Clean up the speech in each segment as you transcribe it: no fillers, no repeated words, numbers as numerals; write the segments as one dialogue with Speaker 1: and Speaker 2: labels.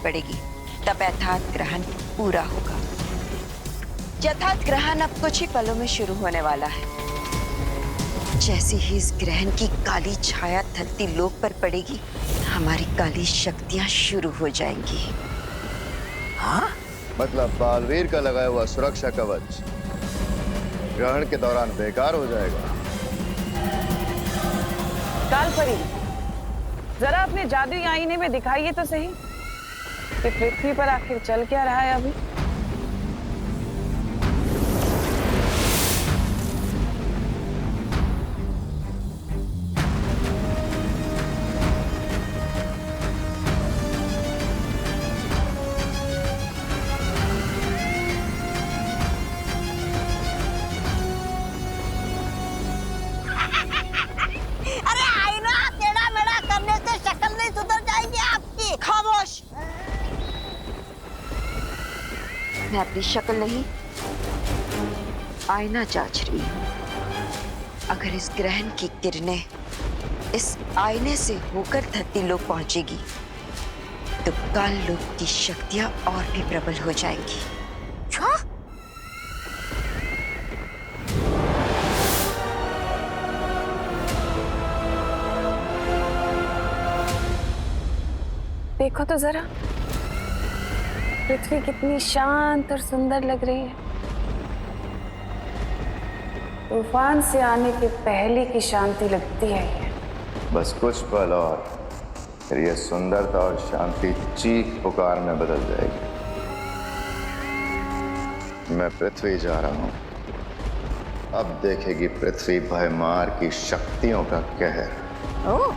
Speaker 1: पड़ेगी, तब यथार्थ ग्रहण पूरा होगा। यथार्थ ग्रहण अब कुछ ही पलों में शुरू होने वाला है। जैसे ही इस ग्रहण की काली छाया धरती लोक पर पड़ेगी, हमारी काली शक्तियां शुरू हो जाएंगी।
Speaker 2: हाँ?
Speaker 3: मतलब बालवीर का लगाया हुआ सुरक्षा कवच ग्रहण के दौरान बेकार हो जाएगा।
Speaker 4: कालपरी, जरा अपने जादुई आईने में दिखाइए तो सही कि पृथ्वी पर आखिर चल क्या रहा है अभी।
Speaker 1: मैं अपनी शक्ल नहीं, आईना जांच रही हूं। अगर इस ग्रहण की किरणें इस आईने से होकर धरती लोक पहुंचेगी, तो काल लोक की शक्तियां और भी प्रबल हो जाएंगी।
Speaker 4: देखो तो जरा, पृथ्वी कितनी शांत और सुंदर लग रही है। तूफान से आने के पहले की शांति लगती है ये।
Speaker 3: बस कुछ पल और फिर ये सुंदरता और शांति चीख पुकार में बदल जाएगी। मैं पृथ्वी जा रहा हूं। अब देखेगी पृथ्वी भयमार की शक्तियों का कहर।
Speaker 2: ओह,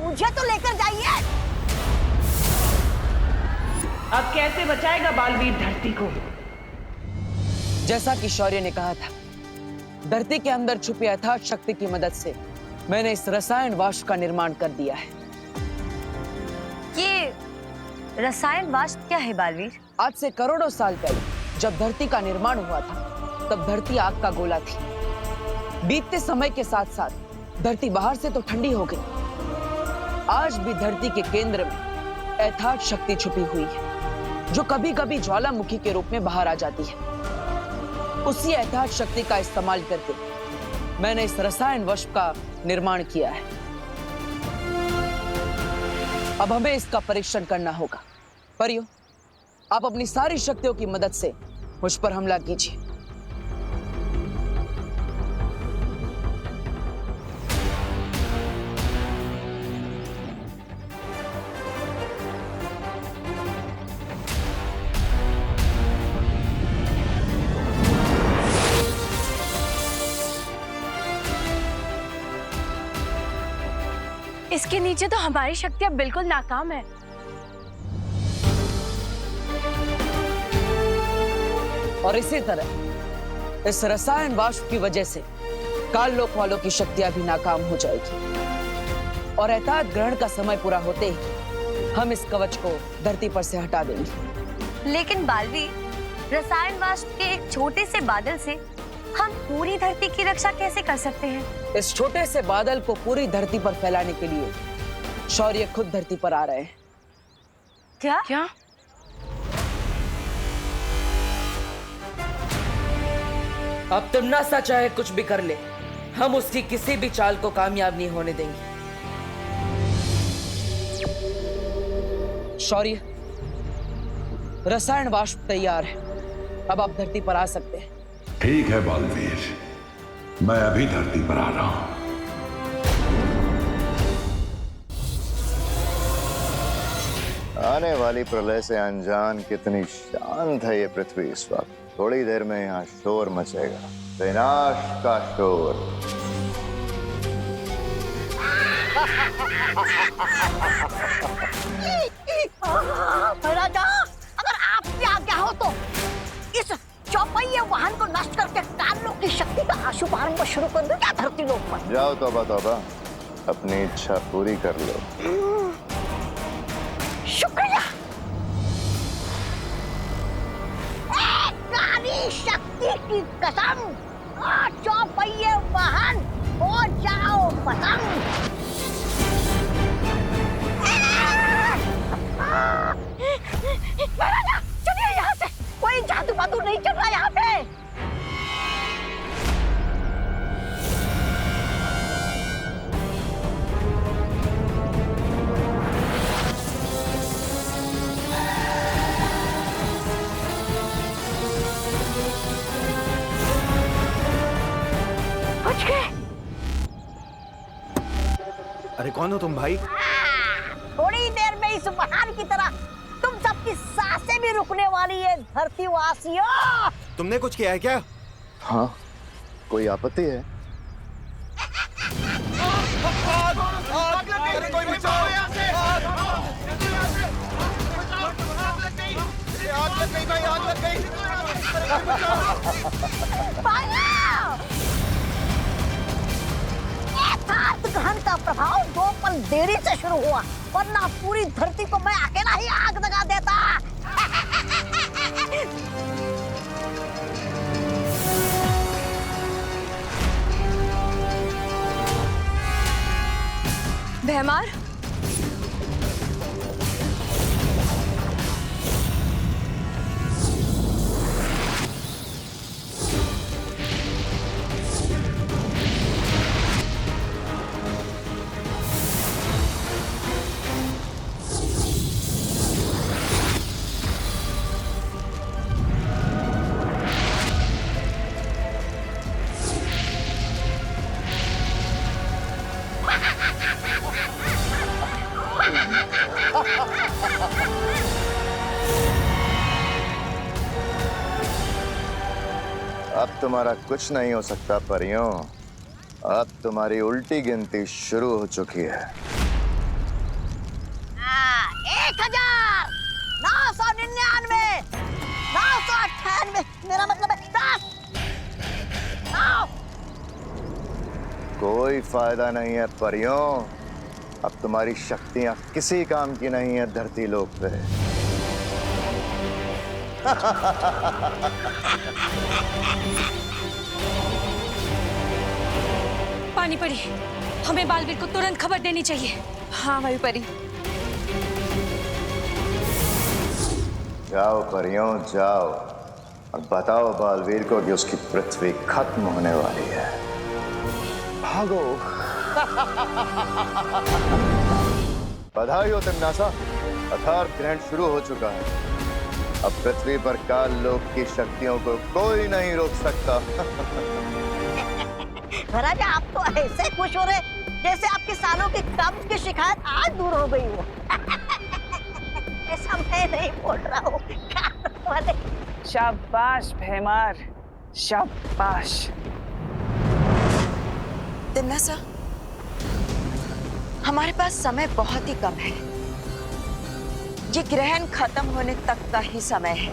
Speaker 2: मुझे तो लेकर जाइए।
Speaker 5: अब कैसे बचाएगा बालवीर धरती को?
Speaker 6: जैसा कि शौर्य ने कहा था, धरती के अंदर छुपी अथाह शक्ति की मदद से मैंने इस रसायन वाष्प का निर्माण कर दिया है।
Speaker 7: ये रसायन वाष्प क्या है बालवीर?
Speaker 6: आज से करोड़ों साल पहले जब धरती का निर्माण हुआ था, तब धरती आग का गोला थी। बीतते समय के साथ साथ धरती बाहर से तो ठंडी हो गई। आज भी धरती के केंद्र में अथाह शक्ति छुपी हुई है, जो कभी कभी ज्वालामुखी के रूप में बाहर आ जाती है। उसी अथाह शक्ति का इस्तेमाल करके मैंने इस रसायन वाष्प का निर्माण किया है। अब हमें इसका परीक्षण करना होगा। परियो, आप अपनी सारी शक्तियों की मदद से मुझ पर हमला कीजिए।
Speaker 7: इसके नीचे तो हमारी शक्तियां बिल्कुल नाकाम है।
Speaker 6: और इसी तरह इस रसायन वाष्प की वजह से काल लोक वालों की शक्तियां भी नाकाम हो जाएगी। और अथाह ग्रहण का समय पूरा होते ही हम इस कवच को धरती पर से हटा देंगे।
Speaker 7: लेकिन बालवीर, रसायन वाष्प के एक छोटे से बादल से हम पूरी धरती की रक्षा कैसे कर सकते हैं?
Speaker 6: इस छोटे से बादल को पूरी धरती पर फैलाने के लिए शौर्य खुद धरती पर आ रहे हैं।
Speaker 7: क्या? क्या?
Speaker 5: अब तुम ना सा चाहे कुछ भी कर ले, हम उसकी किसी भी चाल को कामयाब नहीं होने देंगे।
Speaker 6: शौर्य, रसायन वाष्प तैयार है। अब आप धरती पर आ सकते हैं।
Speaker 8: ठीक है बालवीर, मैं अभी धरती पर आ रहा हूं।
Speaker 3: आने वाली प्रलय से अनजान कितनी शांत है ये पृथ्वी इस वक्त। थोड़ी देर में यहाँ शोर मचेगा, विनाश का शोर।
Speaker 2: राजा, अगर आपकी आज्ञा हो तो इस चौपहिया वाहन को नष्ट करके काल लोक की शक्ति का आशुभारंभ शुरू कर दो क्या धरती लोक पर?
Speaker 3: जाओ तौबा तौबा, अपनी इच्छा पूरी कर लो।
Speaker 2: शुक्रिया। काली शक्ति की कसम, चौपहिया वाहन हो जाओ पतंग।
Speaker 9: अरे कौन हो तुम भाई?
Speaker 2: थोड़ी देर में इस बहार की तरह तुम सबकी सांसें भी रुकने वाली है धरती वासियों।
Speaker 9: तुमने कुछ किया है क्या?
Speaker 3: हाँ, कोई आपत्ति है?
Speaker 9: अरे कोई बचाओ यहाँ से! आग लग गई भाई, आग लग गई!
Speaker 2: ग्रहण का प्रभाव 2 पल देरी से शुरू हुआ, वरना पूरी धरती को मैं अकेला ही आग लगा देता।
Speaker 7: भैमार,
Speaker 3: अब तुम्हारा कुछ नहीं हो सकता परियों। अब तुम्हारी उल्टी गिनती शुरू हो चुकी है।
Speaker 2: 1999, 998, मेरा मतलब है 10, 9।
Speaker 3: कोई फायदा नहीं है परियों। अब तुम्हारी शक्तियां किसी काम की नहीं है धरती लोक पे।
Speaker 7: पानी पड़ी, हमें बालवीर को तुरंत खबर देनी चाहिए। हाँ वायु परी।
Speaker 3: जाओ परियों जाओ और बताओ बालवीर को कि उसकी पृथ्वी खत्म होने वाली है। भागो। बधाई हो तिम्नासा, अर्थात ग्रहण शुरू हो चुका है। अब पृथ्वी पर काल लोक की शक्तियों को कोई नहीं रोक सकता।
Speaker 2: महाराजा, आप तो ऐसे खुश हो रहे जैसे आपके सालों की कब्ज की शिकायत आज दूर हो गई हो। ऐसा मैं नहीं बोल रहा हूँ।
Speaker 4: शाबाश भैमार, शाबाश।
Speaker 1: तिम्नासा, हमारे पास समय बहुत ही कम है। ये ग्रहण खत्म होने तक का ही समय है।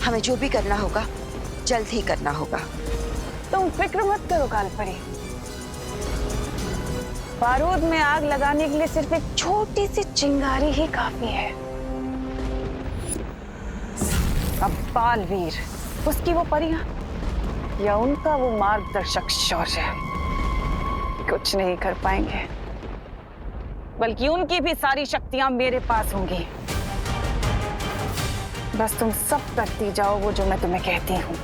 Speaker 1: हमें जो भी करना होगा जल्द ही करना होगा।
Speaker 4: तुम फिक्र मत करो कालपरी। बारूद में आग लगाने के लिए सिर्फ एक छोटी सी चिंगारी ही काफी है। अब बालवीर, उसकी वो परियां या उनका वो मार्गदर्शक शौर्य कुछ नहीं कर पाएंगे, बल्कि उनकी भी सारी शक्तियां मेरे पास होंगी। बस तुम सब करती जाओ वो जो मैं तुम्हें कहती हूँ।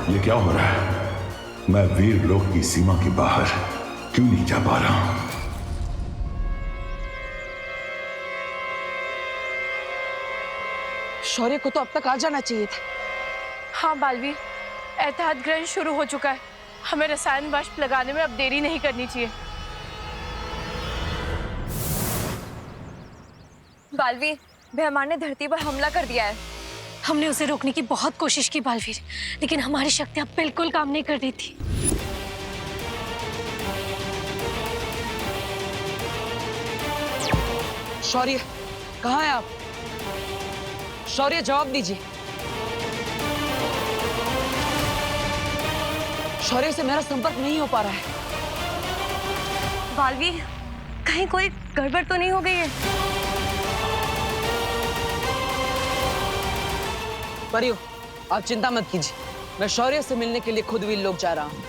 Speaker 8: ये क्या हो रहा है? मैं वीर लोक की सीमा के बाहर क्यों नहीं जा पा रहा हूं?
Speaker 6: शौर्य को तो अब तक आ जाना चाहिए था।
Speaker 10: हाँ बालवीर, एहतियात ग्रहण शुरू हो चुका है। हमें रसायन वाष्प लगाने में अब देरी नहीं करनी चाहिए।
Speaker 7: बालवीर, भैमार ने धरती पर हमला कर दिया है। हमने उसे रोकने की बहुत कोशिश की बालवीर, लेकिन हमारी शक्तियां बिल्कुल काम नहीं कर रही थी।
Speaker 6: शौर्य, कहाँ हैं आप? शौर्य, जवाब दीजिए। शौर्य से मेरा संपर्क नहीं हो पा रहा है।
Speaker 7: बालवीर, कहीं कोई गड़बड़ तो नहीं हो गई है?
Speaker 6: परियो, आप चिंता मत कीजिए। मैं शौर्य से मिलने के लिए खुद वीर लोक जा रहा हूँ।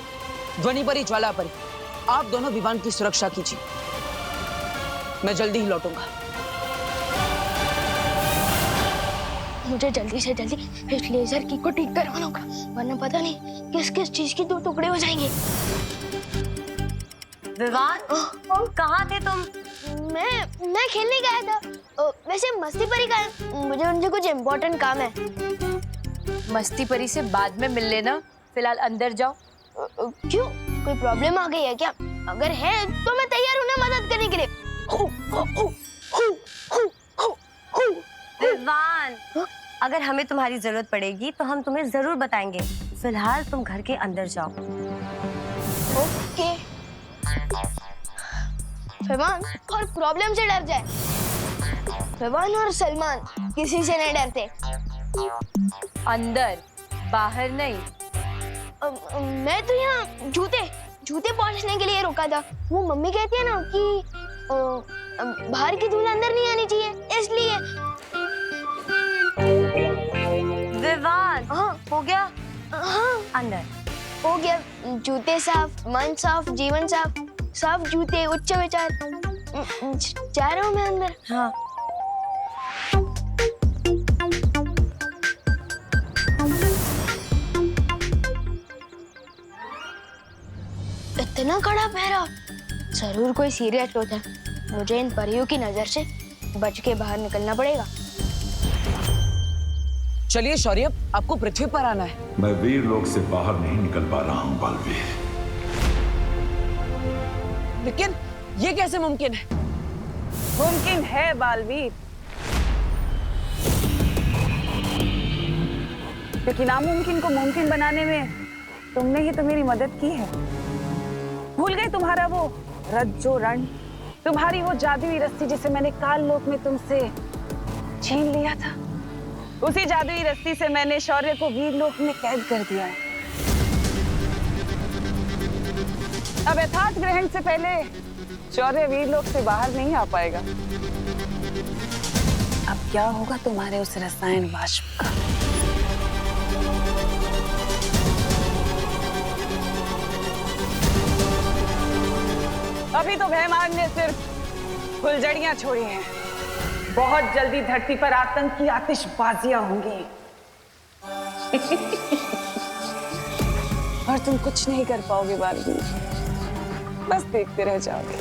Speaker 6: ध्वनि परी, ज्वाला परी, आप दोनों विमान की सुरक्षा कीजिए। मैं जल्दी ही लौटूंगा।
Speaker 10: मुझे जल्दी से जल्दी इस लेजर की को ठीक करवाना होगा, वरना पता नहीं किस किस चीज की 2 टुकड़े हो जाएंगे।
Speaker 11: विवान, कहाँ थे तुम?
Speaker 12: मैं खेलने गया था। वैसे मस्ती परी का मुझे उनसे कुछ इम्पोर्टेंट काम है।
Speaker 7: मस्ती परी से बाद में मिल लेना, फिलहाल अंदर जाओ।
Speaker 12: क्यों, कोई प्रॉब्लम आ गई है क्या? अगर है तो मैं तैयार हूँ ना मदद करने के लिए।
Speaker 11: विवान, अगर हमें तुम्हारी जरूरत पड़ेगी तो हम तुम्हें जरूर बताएंगे। फिलहाल तुम घर के अंदर जाओ।
Speaker 12: ओके। फरमान और प्रॉब्लम से डर जाए। फरमान और सलमान किसी से नहीं डरते।
Speaker 7: अंदर, बाहर नहीं।
Speaker 12: मैं तो यहाँ जूते पहुँचने के लिए रुका था। वो मम्मी कहती है ना कि बाहर की धूल अंदर नहीं आनी चाहिए, इसलिए।
Speaker 11: विवान,
Speaker 12: हाँ
Speaker 11: हो गया?
Speaker 12: हाँ
Speaker 11: अंदर
Speaker 12: हो गया। जूते साफ, मन साफ, जीवन साफ। साफ जूते, उच्च विचार। जा रहा हूँ मैं अंदर।
Speaker 11: हाँ।
Speaker 12: इतना कड़ा पहरा, जरूर कोई सीरियस होता है। मुझे इन परियों की नजर से बच के बाहर निकलना पड़ेगा।
Speaker 6: चलिए शौर्य, आपको पृथ्वी पर आना है।
Speaker 8: मैं वीर लोक से बाहर नहीं निकल पा रहा हूँ बालवीर।
Speaker 6: लेकिन ये कैसे मुमकिन है?
Speaker 4: मुमकिन है बालवीर, क्योंकि नामुमकिन को मुमकिन बनाने में तुमने ही तो मेरी मदद की है। भूल गए तुम्हारा वो रज्जो रण, तुम्हारी वो जादुई रस्सी जिसे मैंने काल लोक में तुमसे छीन लिया था। उसी जादुई रस्सी से मैंने शौर्य को वीर लोक में कैद कर दिया है। अब यथार्थ ग्रहण से पहले शौर्य वीर लोक से बाहर नहीं आ पाएगा। अब क्या होगा तुम्हारे उस रसायन वाष्प का? अभी तो भयमान ने सिर्फ फुलझड़ियां छोड़ी हैं। बहुत जल्दी धरती पर आतंक की आतिशबाजियां होंगी। और तुम कुछ नहीं कर पाओगे बालवीर, बस देखते रह जाओगे।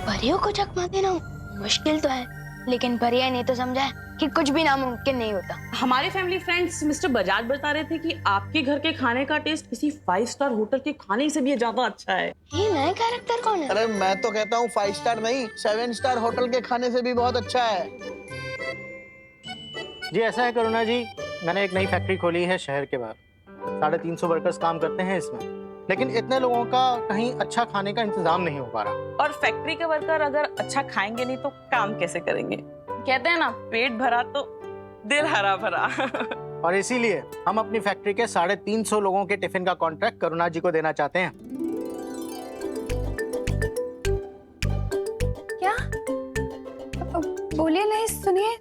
Speaker 12: परियों को चकमा देना मुश्किल तो है, लेकिन परिया ने तो समझा है कि कुछ भी नामुमकिन नहीं होता।
Speaker 13: हमारे फैमिली फ्रेंड्स मिस्टर बजाज बता रहे थे कि आपके घर के खाने का टेस्ट किसी 5 स्टार होटल के खाने से भी ज्यादा अच्छा है।
Speaker 12: ये नया कैरेक्टर कौन है?
Speaker 9: अरे मैं तो कहता हूँ 5 स्टार नहीं, 7 स्टार होटल के खाने से भी बहुत अच्छा है।
Speaker 14: जी ऐसा है करुणा जी, मैंने एक नई फैक्ट्री खोली है शहर के बाहर। 350 वर्कर्स काम करते हैं इसमें, लेकिन इतने लोगों का कहीं अच्छा खाने का इंतजाम नहीं हो पा रहा।
Speaker 13: और फैक्ट्री के वर्कर अगर अच्छा खाएंगे नहीं तो काम कैसे करेंगे? कहते हैं ना, पेट भरा तो दिल हरा भरा।
Speaker 14: और इसीलिए हम अपनी फैक्ट्री के 350 लोगों के टिफिन का कॉन्ट्रैक्ट करुणा जी को देना चाहते हैं।
Speaker 7: क्या? बोलिए नहीं, सुनिए।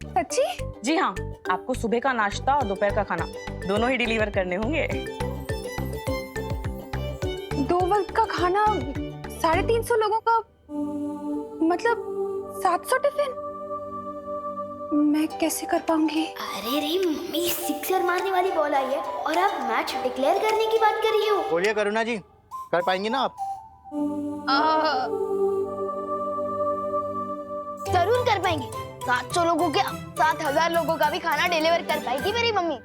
Speaker 7: सच्ची?
Speaker 13: जी हाँ, आपको सुबह का नाश्ता और दोपहर का खाना दोनों ही डिलीवर करने होंगे।
Speaker 7: 2 वक्त का खाना 350 लोगों का, मतलब 700 टिफिन? मैं कैसे कर पाऊंगी?
Speaker 12: अरे रे मम्मी, सिक्सर मारने वाली बॉल आई है और आप मैच डिक्लेयर करने की बात कर रही हो।
Speaker 14: बोलिए करुणा जी, कर पाएंगी ना आप?
Speaker 12: जरूर कर पाएंगे। 700 लोगों के 7000 लोगों का भी खाना डिलीवर कर पाएगी मेरी मम्मी।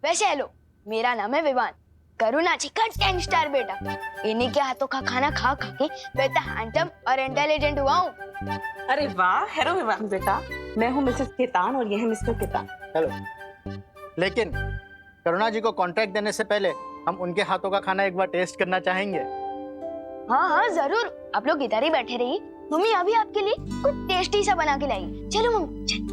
Speaker 12: वैसे हेलो, मेरा नाम है विवान, करुणा जी का 10 स्टार बेटा। इन्हीं के हाथों का खाना खा खा के मैं तो हैंडसम और इंटेलिजेंट हुआ हूँ।
Speaker 13: अरे वाह, हेलो विवान बेटा, मैं हूँ मिसेस केतान और ये है मिस्टर केतान।
Speaker 14: हेलो। लेकिन करुणा जी को कॉन्ट्रैक्ट देने से पहले हम उनके हाथों का खाना एक बार टेस्ट करना चाहेंगे।
Speaker 12: हाँ हाँ जरूर, आप लोग इधर ही बैठे रहिए। मम्मी अभी आपके लिए कुछ टेस्टी सा बना के लाई। चलो मम्मी चल।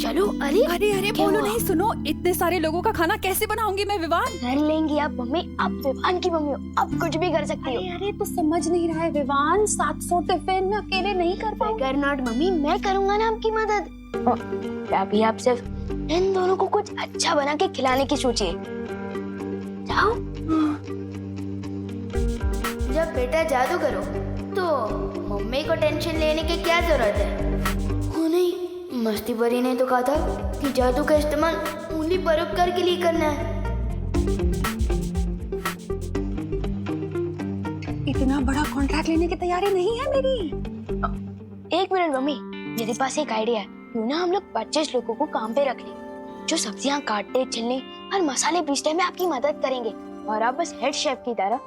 Speaker 12: चलो। अरे
Speaker 7: अरे अरे बोलो नहीं, सुनो, इतने सारे लोगों का खाना कैसे बनाऊंगी मैं विवान?
Speaker 12: कर लेंगी आप मम्मी, आप विवान की मम्मी हो, आप कुछ भी कर सकती हो।
Speaker 7: अरे तो समझ नहीं रहा है विवान, 700 टिफिन मैं अकेले नहीं कर पाऊंगी।
Speaker 12: फिकर नॉट मम्मी, मैं करूंगा ना आपकी मदद। अभी आप सिर्फ इन दोनों को कुछ अच्छा बना के खिलाने की सोचिए। जाओ। जब बेटा जादू करो तो मम्मी को टेंशन लेने की क्या जरूरत है? वो नहीं, मस्ती परी ने तो कहा था कि जादू का इस्तेमाल उन्हीं परोपकार के लिए करना है।
Speaker 4: इतना बड़ा कॉन्ट्रैक्ट लेने की तैयारी नहीं है मेरी।
Speaker 12: एक मिनट मम्मी, मेरे पास एक आइडिया है। क्यों ना हम लोग 25 लोगों को काम पे रख लें, जो सब्जियां काटने, छिलने और मसाले पीसने में आपकी मदद करेंगे, और आप बस हेड शेफ की तरह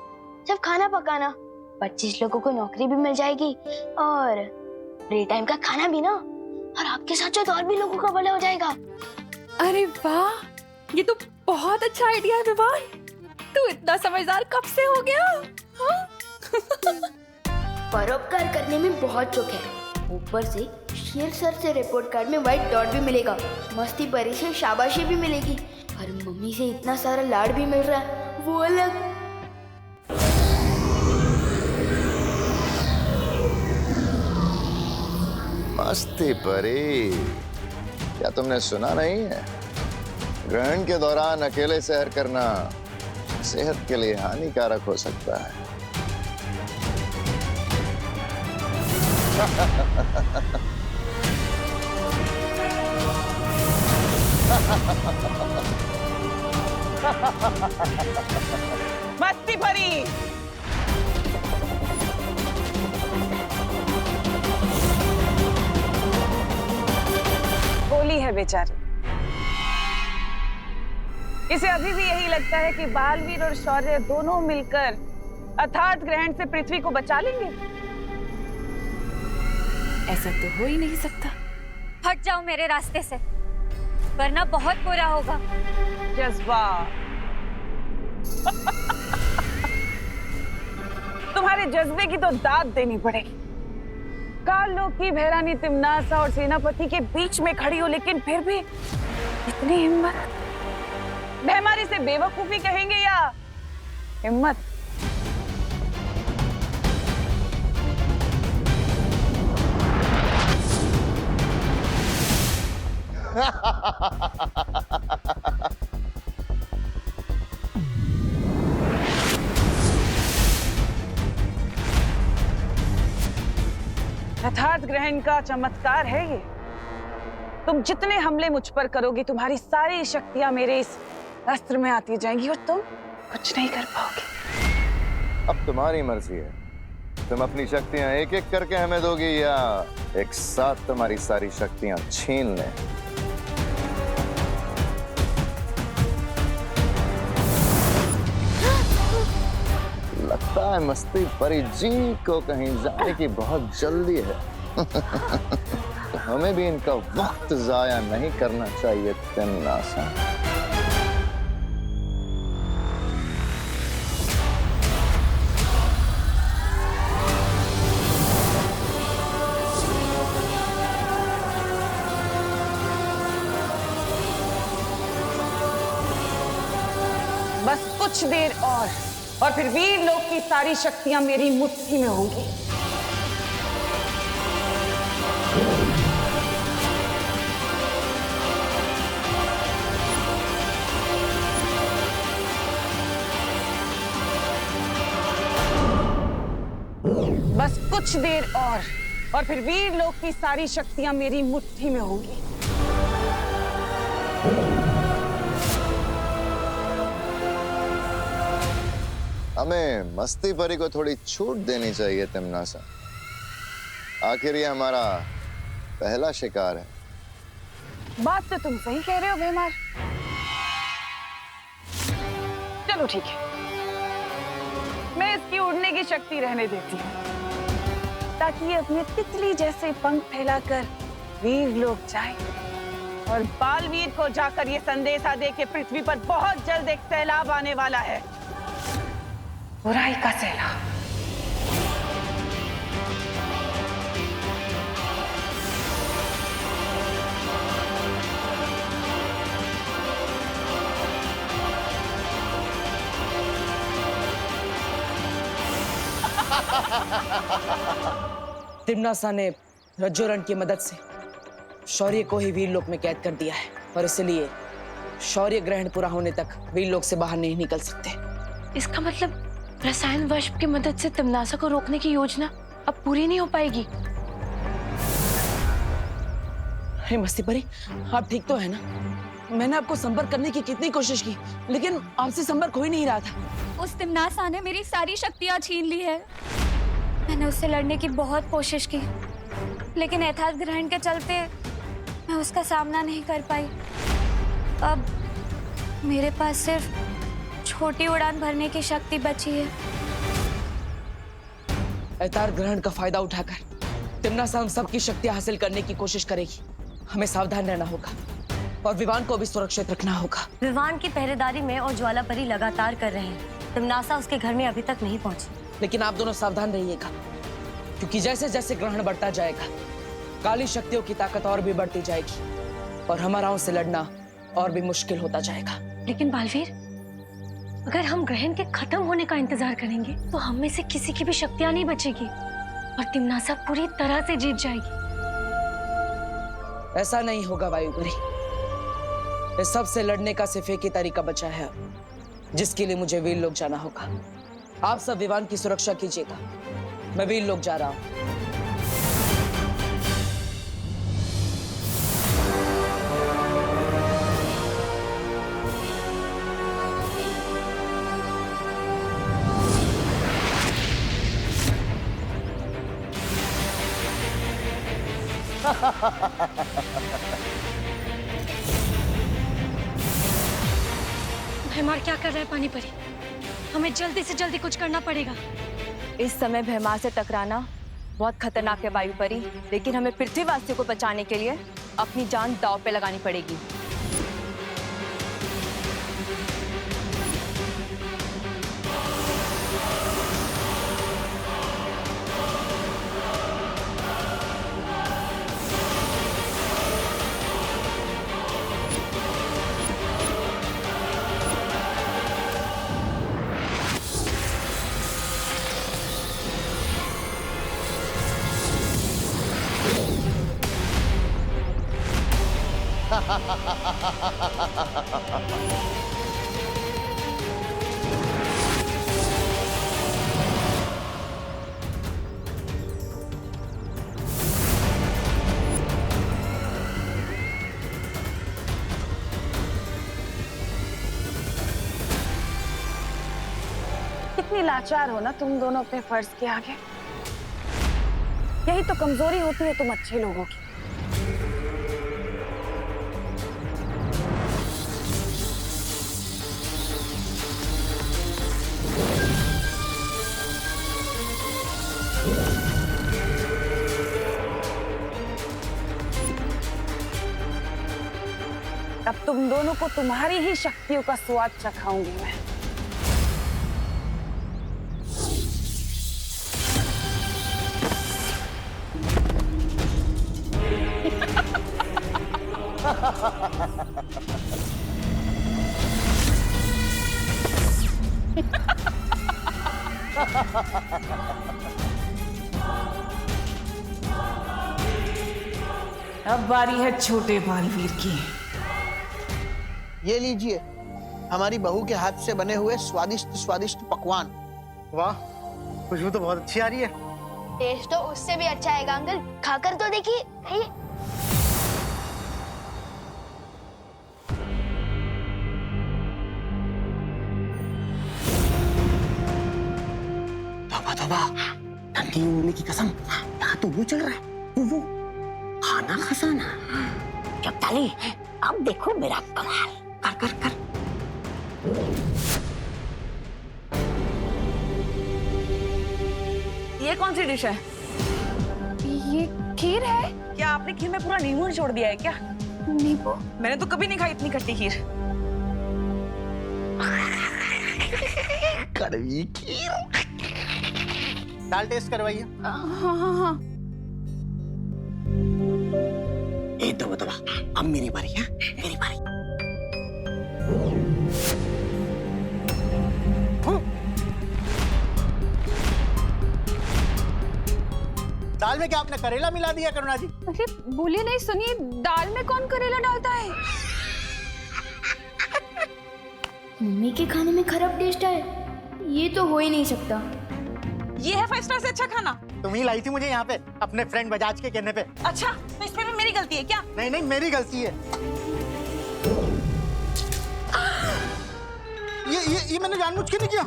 Speaker 12: सिर्फ खाना पकाना। 25 लोगों को नौकरी भी मिल जाएगी और फ्री टाइम का खाना भी ना, और आपके साथ साथ और भी लोगों का भला हो जाएगा।
Speaker 10: अरे वाह, ये तो बहुत अच्छा आइडिया है विवान। तू इतना समझदार कब से हो गया? हाँ?
Speaker 12: परोपकार करने में बहुत शौक है। ऊपर से शेर सर से रिपोर्ट कार्ड में व्हाइट डॉट भी मिलेगा, मस्ती परी से शाबाशी भी मिलेगी, और मम्मी से इतना सारा लाड भी मिल रहा है, वो अलग।
Speaker 3: मस्ती परी, क्या तुमने सुना नहीं है? ग्रहण के दौरान अकेले सैर करना सेहत के लिए हानिकारक हो सकता है।
Speaker 4: मस्ती परी, भोली है बेचारी। इसे अभी भी यही लगता है कि बालवीर और शौर्य दोनों मिलकर अर्थात ग्रहण से पृथ्वी को बचा लेंगे।
Speaker 10: ऐसा तो हो ही नहीं सकता।
Speaker 7: हट जाओ मेरे रास्ते से, वरना बहुत बुरा होगा।
Speaker 4: जज्बा तुम्हारे जज्बे की तो दाद देनी पड़ेगी। काल लोक की भैरानी तिम्नासा और सेनापति के बीच में खड़ी हो, लेकिन फिर भी इतनी हिम्मत। बेमारी से बेवकूफी कहेंगे या हिम्मत? यथार्थ ग्रहण का चमत्कार है ये। तुम जितने हमले मुझ पर करोगी, तुम्हारी सारी शक्तियां मेरे इस अस्त्र में आती जाएंगी और तुम कुछ नहीं कर पाओगे।
Speaker 3: अब तुम्हारी मर्जी है, तुम अपनी शक्तियां एक एक करके हमें दोगी या एक साथ तुम्हारी सारी शक्तियां छीन लें। लगता है मस्ती परी जी को कहीं जाने की बहुत जल्दी है। तो हमें भी इनका वक्त जाया नहीं करना चाहिए। तिम्नासा,
Speaker 4: बस कुछ देर और फिर वीर लोक की सारी शक्तियां मेरी मुट्ठी में होंगी। बस कुछ देर और फिर वीर लोक की सारी शक्तियां मेरी मुट्ठी में होंगी।
Speaker 3: हमें मस्ती परी को थोड़ी छूट देनी चाहिए तिम्नासा। आखिर ये हमारा पहला शिकार है।
Speaker 4: बात तो तुम सही कह रहे हो भैमार। चलो ठीक है, मैं इसकी उड़ने की शक्ति रहने देती हूँ, ताकि ये अपने तितली जैसे पंख फैलाकर वीर लोक जाए और बालवीर को जाकर ये संदेशा दे कि पृथ्वी पर बहुत जल्द एक सैलाब आने वाला है, बुराई का सैलाब।
Speaker 6: तिम्नासा ने रज्जोरण की मदद से शौर्य को ही वीरलोक में कैद कर दिया है और इसलिए शौर्य ग्रहण पूरा होने तक वीरलोक से बाहर नहीं निकल सकते।
Speaker 10: इसका मतलब रसायन वाष्प की मदद से तिम्नासा को रोकने की योजना अब पूरी नहीं हो पाएगी।
Speaker 6: हे मस्ती परी, आप ठीक तो है ना? मैंने आपको संपर्क करने की कितनी कोशिश की, लेकिन आपसे संपर्क हो ही नहीं रहा था।
Speaker 7: उस तिमनासा ने मेरी सारी शक्तियां छीन ली है। मैंने उससे लड़ने की बहुत कोशिश की, लेकिन यथार्थ ग्रहण के चलते मैं उसका सामना नहीं कर पाई। अब मेरे पास सिर्फ छोटी उड़ान भरने की शक्ति बची है।
Speaker 6: यथार्थ ग्रहण का फायदा उठाकर तिमनासा हम सबकी शक्तियां हासिल करने की कोशिश करेगी। हमें सावधान रहना होगा और विवान को भी सुरक्षित रखना होगा।
Speaker 11: विवान की पहरेदारी में और ज्वाला परी लगातार कर रहे हैं। तिमनासा उसके घर में अभी तक नहीं पहुंची।
Speaker 6: लेकिन आप दोनों सावधान रहिएगा, क्योंकि जैसे जैसे ग्रहण बढ़ता जाएगा काली शक्तियों की ताकत और भी बढ़ती जाएगी और हमारा उनसे लड़ना और भी मुश्किल होता जाएगा।
Speaker 7: लेकिन बालवीर, अगर हम ग्रहण के खत्म होने का इंतजार करेंगे तो हम में से किसी की भी शक्तियां नहीं बचेगी और तिमनासा पूरी तरह से जीत जाएगी।
Speaker 6: ऐसा नहीं होगा वायुपरी। इस सबसे लड़ने का सिर्फ एक ही तरीका बचा है, जिसके लिए मुझे वीर लोक जाना होगा। आप सब विवान की सुरक्षा कीजिएगा, मैं वीर लोक जा रहा हूं।
Speaker 7: भैमार क्या कर रहा है पानी परी? हमें जल्दी से जल्दी कुछ करना पड़ेगा।
Speaker 10: इस समय भैमार से टकराना बहुत खतरनाक है वायुपरी, लेकिन हमें पृथ्वीवासियों को बचाने के लिए अपनी जान दांव पे लगानी पड़ेगी।
Speaker 4: कितनी लाचार हो ना तुम दोनों अपने फर्ज के आगे। यही तो कमजोरी होती है तुम अच्छे लोगों की। अब तुम दोनों को तुम्हारी ही शक्तियों का स्वाद चखाऊंगी मैं।
Speaker 13: अब बारी है छोटे बालवीर की।
Speaker 9: ये लीजिए हमारी बहू के हाथ से बने हुए स्वादिष्ट स्वादिष्ट पकवान।
Speaker 14: वाह, खुशबू तो बहुत अच्छी आ रही है।
Speaker 12: टेस्ट तो उससे भी अच्छा है अंकल, खाकर तो देखिए। खाइए।
Speaker 15: तौबा तौबा, ठंडी उंगली की कसम, यहाँ तो वो चल रहा है, वो खाना खजाना।
Speaker 2: चपताली, अब देखो मेरा कमाल।
Speaker 15: कर कर कर।
Speaker 4: ये कौन सी डिश है?
Speaker 10: ये खीर है।
Speaker 4: क्या आपने खीर में पूरा नींबू छोड़ दिया है क्या?
Speaker 10: नींबू?
Speaker 4: मैंने तो कभी नहीं खाई इतनी खट्टी खीर।
Speaker 15: कड़वी खीर।
Speaker 14: दाल टेस्ट करवाइए।
Speaker 10: हाँ हाँ हाँ।
Speaker 15: ए तौबा तौबा, अब मेरी बारी है, मेरी बारी।
Speaker 14: दाल में क्या आपने करेला मिला दिया करुणा जी?
Speaker 10: अरे बोलिए नहीं, सुनिए, दाल में कौन करेला डालता है?
Speaker 12: मम्मी के खाने में खराब टेस्ट है, ये तो हो ही नहीं सकता।
Speaker 13: ये है 5 स्टार से अच्छा खाना?
Speaker 14: तुम ही लाई थी मुझे यहाँ पे अपने फ्रेंड बजाज के कहने पे।
Speaker 13: अच्छा, तो इसमें भी मेरी गलती है क्या?
Speaker 14: नहीं नहीं, मेरी गलती है। ये मैंने जानबूझ के नहीं किया।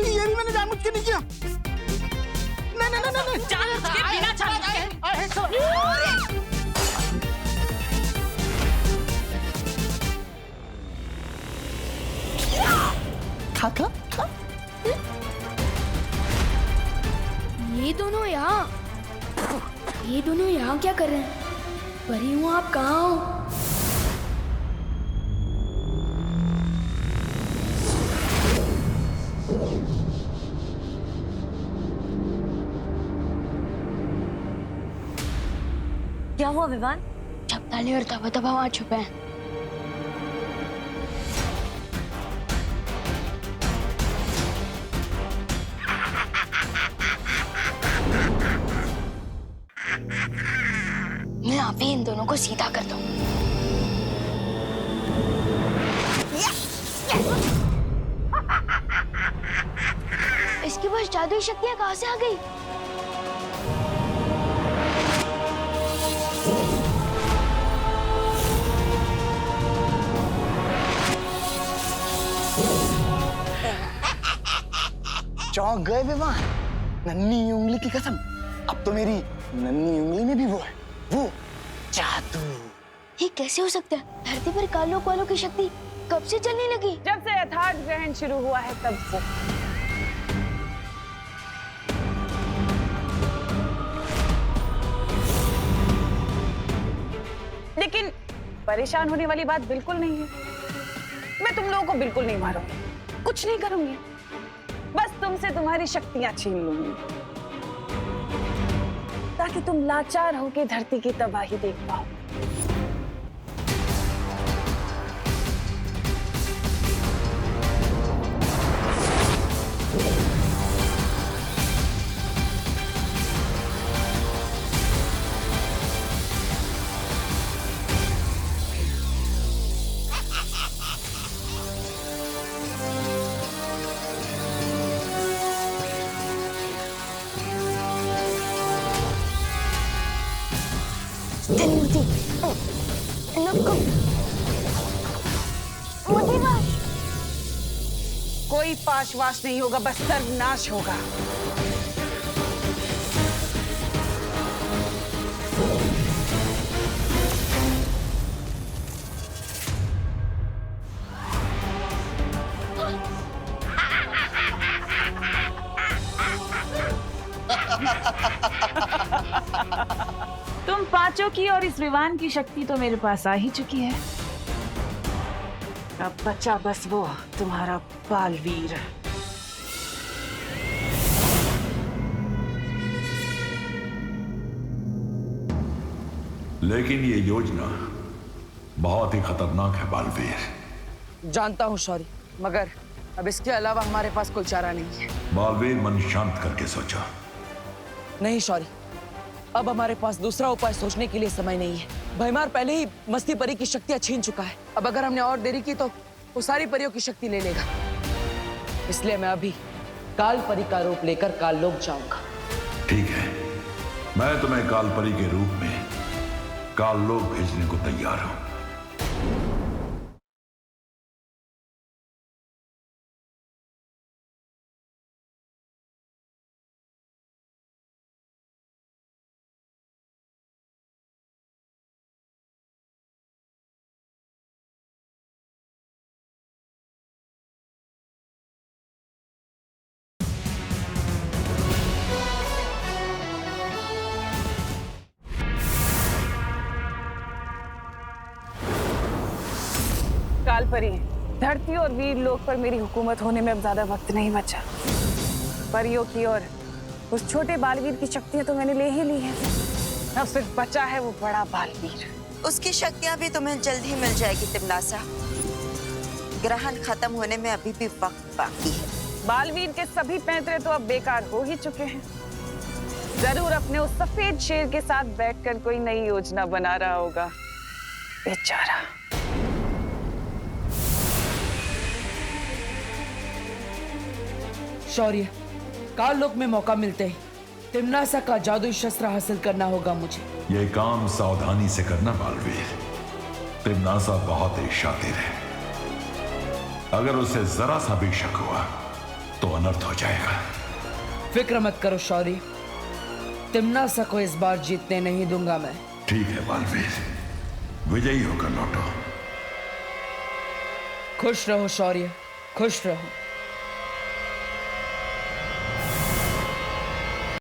Speaker 14: ये भी मैंने जानबूझ के नहीं किया। नहीं नहीं नहीं नहीं,
Speaker 13: जानबूझ के बिना जानबूझ के।
Speaker 15: खा खा खा।
Speaker 12: ये दोनों यहाँ क्या कर रहे हैं? परी हूँ, आप कहाँ हो?
Speaker 11: क्या हुआ विवान?
Speaker 12: चपताली और तबा वहाँ छुपे हैं। मैं अभी इन दोनों को सीधा कर दूं। इसके पास जादुई शक्तियां कहाँ से आ गई?
Speaker 15: चौंक गए विवान? नन्ही उंगली की कसम, अब तो मेरी नन्ही उंगली में भी वो है, वो जादू।
Speaker 12: ये कैसे हो सकता है? धरती पर कालों कालों की शक्ति कब से चलने लगी?
Speaker 4: जब से यथार्थ ग्रहण शुरू हुआ है तब से। लेकिन परेशान होने वाली बात बिल्कुल नहीं है। मैं तुम लोगों को बिल्कुल नहीं मारूंगी, कुछ नहीं करूंगी, बस तुमसे तुम्हारी शक्तियां छीन लूंगी ताकि तुम लाचार होकर धरती की तबाही देख पाओ। कोई पाशवाश नहीं होगा, बस सर्वनाश होगा। तुम पांचों की और इस विवान की शक्ति तो मेरे पास आ ही चुकी है। अब बचा बस वो तुम्हारा बालवीर।
Speaker 8: लेकिन ये योजना बहुत ही खतरनाक है बालवीर।
Speaker 6: जानता हूँ शौरी, मगर अब इसके अलावा हमारे पास कोई चारा नहीं है।
Speaker 8: बालवीर, मन शांत करके सोचा।
Speaker 6: नहीं शौरी, अब हमारे पास दूसरा उपाय सोचने के लिए समय नहीं है। भैमार पहले ही मस्ती परी की शक्तियां छीन चुका है। अब अगर हमने और देरी की तो वो सारी परियों की शक्ति ले लेगा। इसलिए मैं अभी काल परी का रूप लेकर काल लोक जाऊंगा।
Speaker 8: ठीक है, मैं तुम्हें काल परी के रूप में काल लोक भेजने को तैयार हूं।
Speaker 4: काल परी, धरती और वीर लोक पर मेरी हुकूमत होने में अब ज्यादा वक्त नहीं बचा। परियों की और उस छोटे बालवीर की शक्तियां तो मैंने ले ही ली हैं। अब सिर्फ बचा है वो बड़ा बालवीर।
Speaker 1: उसकी शक्तियां भी तुम्हें जल्द ही मिल जाएगी तिमनासा। ग्रहण खत्म होने में अभी भी वक्त बाकी है।
Speaker 4: बालवीर के सभी पैंतरे तो अब बेकार हो ही चुके हैं। जरूर अपने उस सफेद शेर के साथ बैठकर कोई नई योजना बना रहा होगा बेचारा।
Speaker 5: शौर्य, काल लोक में मौका मिलते ही तिम्नासा का जादुई शस्त्र हासिल करना होगा मुझे।
Speaker 8: यह काम सावधानी से करना बालवीर। तिम्नासा बहुत ही शातिर है, अगर उसे जरा सा भी शक हुआ तो अनर्थ हो जाएगा।
Speaker 5: फिक्र मत करो शौर्य, तिम्नासा को इस बार जीतने नहीं दूंगा मैं।
Speaker 8: ठीक है बालवीर, विजयी होकर लौटो।
Speaker 5: खुश रहो शौर्य, खुश रहो।